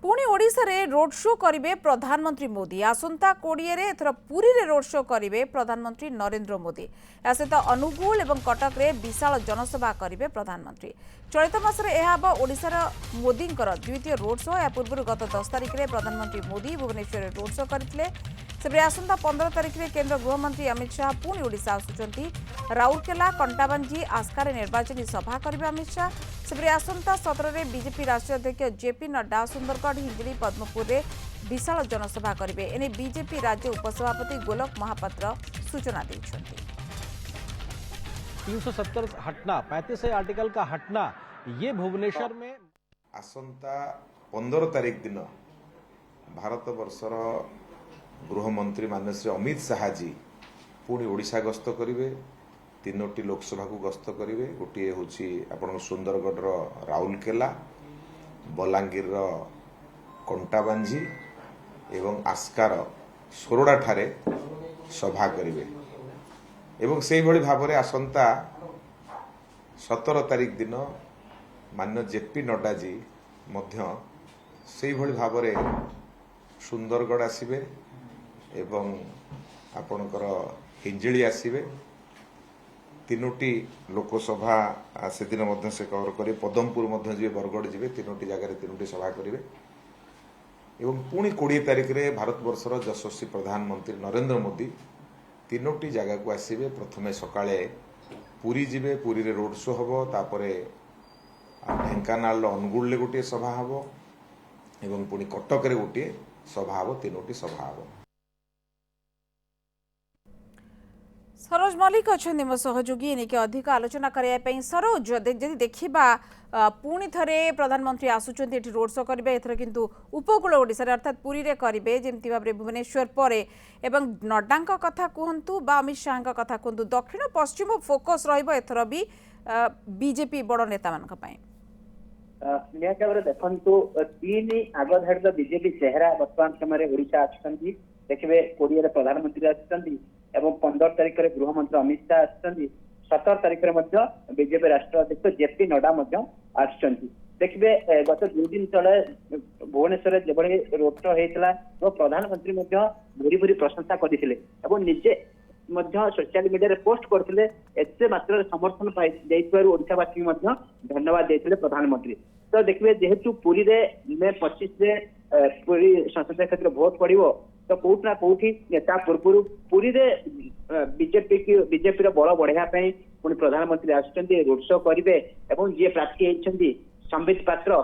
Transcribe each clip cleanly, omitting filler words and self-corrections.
पुणी ओडिशा रे road show करिवे प्रधानमंत्री मोदी। आसंता 20 रे एथर पुरी रे रोड शो करिवे प्रधानमंत्री नरेंद्र मोदी। या सहित अनुगुल एवं कटक रे विशाल जनसभा करिवे प्रधानमंत्री। चलित मासरे एहा बा ओडिशार मोदींकर द्वितीय रोड शो। या पूर्व गत 10 तारिख रे प्रधानमंत्री मोदी भुवनेश्वर रोड शो करथिले। सेबरे आसंता 15 तारिख रे केंद्र गृहमंत्री अमित शाह पुणी ओडिशा आसुचंती। राउरकेला कंटाबांजी आस्कारे निर्वाचनी सभा करिवे अमित शाह। सेबरे आसंता 17 रे बीजेपी राष्ट्रीय अध्यक्ष जेपी नड्डा सुंदरगढ़ हिंगली पद्मपुर रे विशाल जनसभा करिवे। एने बीजेपी राज्य उपसभापति गोलक महापात्र सूचना दैछंती। 370 हटना 35 आर्टिकल का हटना ये भुवनेश्वर में आसंता 15 तारिख दिन भारत वर्षर गृहमंत्री माननीय श्री अमित शाह जी पुणी ओडिशा गस्त करिवे। तीनोटी लोकसभा को गस्त करिवे। गोटे होची आपण सुंदरगढ़ राउरकेला, बलांगीर कंटाबांजी एवं आस्कार सोरडा ठारे सभा करिवे। एवं सेही भली भाबरे आसंता 17 तारिख दिन माननीय जेपी नड्डा जी मध्य सेही भली भाबरे सुंदरगढ़ आसिबे एवं आपणकर हिंजिली आसिबे। तीनोटी लोकसभा से दिन मध्य से कवर करें। पदमपुर मध्य जी बरगढ़ जी तीनोटी जगह तीनोटी सभा करेंगे। एवं पुणी 20 तारिख रे भारत वर्षर यशस्वी प्रधानमंत्री नरेंद्र मोदी तीनोटी जगह को आसबे। प्रथमे सकाळे पुरी जिबे, पुरी रे रोड शो हबो। तापरे ढेंकानाल अनुगुल गोटे सभा हबो एवं पुणी कटक रे गोटे सभा हबो। तीनोटी सभा हबो। सरोज मल्लिक अच्छा मो सहयोगी एनिके अधिक आलोचना करने। सरोज जदि देखा पुणी थे प्रधानमंत्री आसुचंती एठी रोड शो करेंगे। एथर किंतु उपकूल ओडिशा अर्थात पुरी रे करेंगे जमती भाव में भुवनेश्वर पर। एवं नड्डा कथा कहतु बा अमित शाह कथा कहतु दक्षिण पश्चिम फोकस रथर भी बीजेपी बड़ नेता मान निहत भाव देखु तीन आग धाड़ी बीजेपी चेहरा बर्तमान समय ओडिशा आसुचंती। देखिए 20 प्रधानमंत्री आसुचंती एवं 15 तारिख में गृहमंत्री अमित शाह आसुचंती। 17 तारिख में बीजेपी राष्ट्रीय अध्यक्ष जेपी नड्डा आसुचंती। देखिए गत 2 दिन तले भुवनेश्वर जेभली रोड शो होता वो प्रधानमंत्री भूरी भूरी प्रशंसा करते निजे सोशल मीडिया पोस्ट करते। एते मात्र समर्थन ओडिशावासी धन्यवाद देते प्रधानमंत्री। तो देखिए जेहेतु पुरी रे मे 25 रे पुरी संसदीय क्षेत्र भोट पड़ो तो कौट ना कौटी ता पूर्व पुरी रे बीजेपी बल बढ़ाई पुणी प्रधानमंत्री आसुचंती रोड शो करेंगे और जी प्रार्थी होती संबित पात्र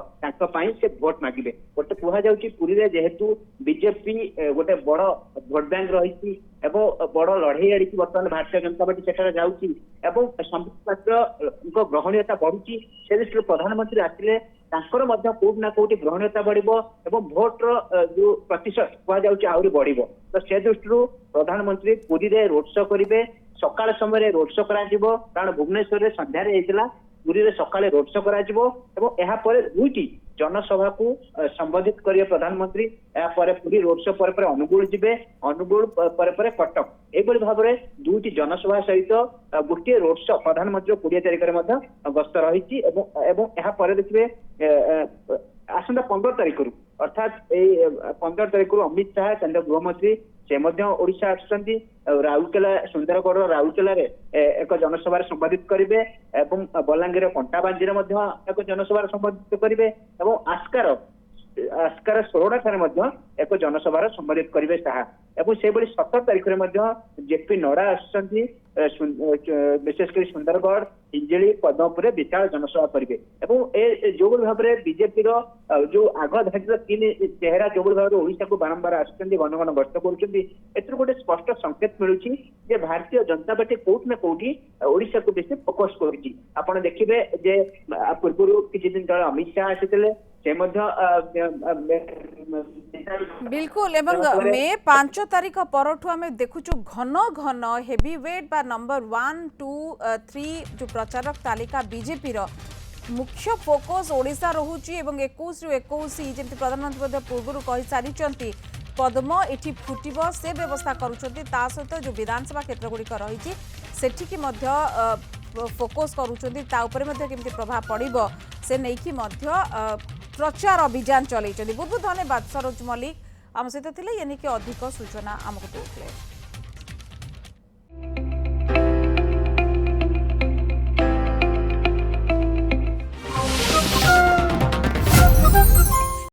से भोट मागिबे। गोटे कहुई पुरी रे जेहेतु बीजेपी गोटे बड़ भोट बैंक रही बड़ लड़ई आड़ी बर्तमान भारतीय जनता पार्टी सेठारे जाउची एवं संबित पात्र ग्रहणीयता बढ़ुची। से दृष्टि प्रधानमंत्री आसिले कौट ना कौटी ग्रहणीयता बढ़िबो एवं भोटर जो प्रतिशत कहु बढ़िबो। तो से दृष्टि प्रधानमंत्री पुरी रे रोड शो करेंगे। सकाळ समय रोड शो करा जिवो कारण भुवनेश्वर संध्यारे होइतिला। पुरी रे सकाळे रोड शो करा जिवो एवं एहा परे दुईटी जनसभा को संबोधित करिए प्रधानमंत्री। एहा परे पुरी रोड शो पर अनुगुल जिबे, अनुगुल पर कटक एभली भाव में दुईटी जनसभा सहित गोटे रोड शो प्रधानमंत्री 20 तारिख में गस्त रही। एहा परे देखिए आसंता 15 तारिख अर्थात 15 तारिख अमित शाह केंद्र गृहमंत्री से ओडिशा आसुचंती। राउरकेला सुंदरगढ़ राउरकेला एक जनसभा संबोधित करेंगे और बलांगीर कंटाबांजी एक जनसभा संबोधित करेंगे और आस्कार सोरडा ठारे एक जनसभा संबोधित करेंगे शाह। और से 17 तारिख में जेपी नड्डा आसुचंती विशेषकर सुंदरगढ़ हिंजिली पद्मपुर विशाल जनसभा करेंगे। जो भाव में बीजेपी जो आग धाड़ी 3 चेहरा जो भाव में ओडिशा को बारंबार आसुचंती घन गस्त कर गोटे स्पष्ट संकेत मिलूँ जे भारतीय जनता पार्टी कौट ना कौटी ओडिशा को बेसी फोकस कर। देखिए जे पूर्व किसी दिन तले अमित शाह आसी बिल्कुल एवं मे 5 तारिख परठू आम देखुचु घन घन हेवी वेट बा नंबर 1, 2, 3 जो प्रचारक तालिका बीजेपी रो मुख्य फोकस ओडिशा रहुची एवं 21 रु 21 जमती प्रधानमंत्री पूर्व कहि सारी पद्म एठी फुटिबो से व्यवस्था करूछंती। ता सहित जो विधानसभा क्षेत्र गुड़िक रही सेठिकी फोकस करूछंती ता उपरे केमती प्रभाव पड़िबो से नहीं कि प्रचार अभियान चलते बहुत बहुत धन्यवाद सरोज मल्लिक आम सहित थे ये अधिक सूचना आमको देते।